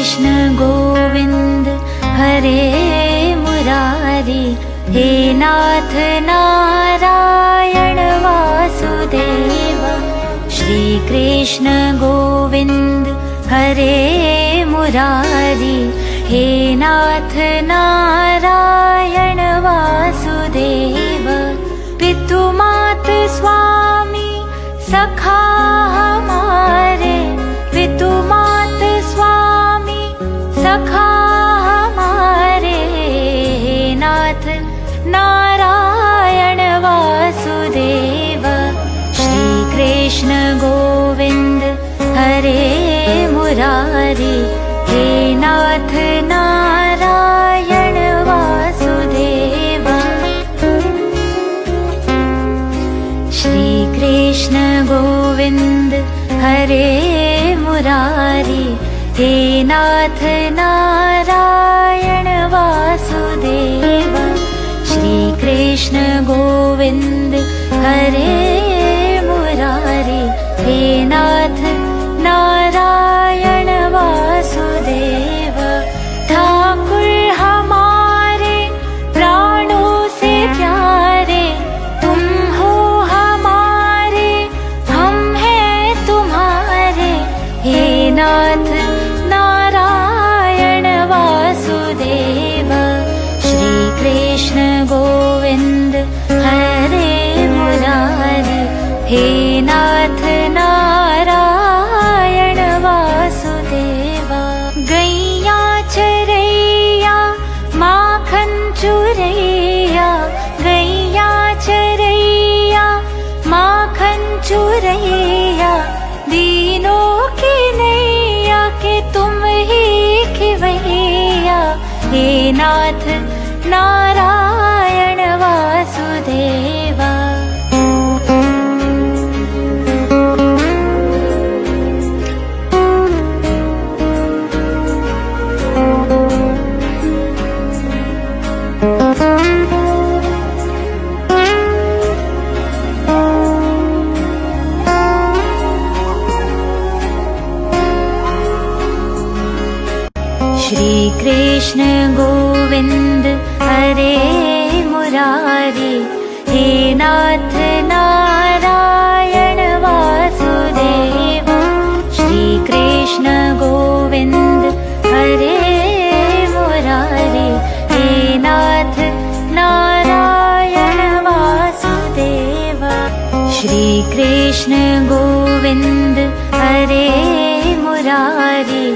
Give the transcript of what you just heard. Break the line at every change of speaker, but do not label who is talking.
कृष्ण गोविंद हरे मुरारी, हे नाथ नारायण वासुदेव। श्री कृष्ण गोविंद हरे मुरारी, हे नाथ नारायण वासुदेव। पितु मात स्वामी सखा हमारे, पितु मात स्वामी सखा हमारे, हे नाथ नारायण वासुदेव। श्री कृष्ण गोविंद हरे मुरारी, हे नाथ नारायण वासुदेव। श्री कृष्ण गोविंद हरे मुरारी, हे नाथ नारायण वासुदेव। श्री कृष्ण गोविंद हरे मुरारी, हे नाथ नारायण वासुदेव। ठाकुर हमारे प्राणों से प्यारे, तुम हो हमारे, हम हैं तुम्हारे, हे नाथ नारायण वासुदेव। श्री कृष्ण गोविंद हरे मुरारी, हे नाथ नारायण वासुदेव। गैया चरैया माखन चुरैया, गैया चरैया माखन चुरैया, दीनों की नैया के तुम ही खिवैया, हे नाथ नारायण वासुदेवा। श्री कृष्ण गोविंद हरे मुरारी, हे नाथ नारायण वासुदेव। श्री कृष्ण गोविंद हरे मुरारी, हे नाथ नारायण वासुदेव। श्री कृष्ण गोविंद हरे मुरारी,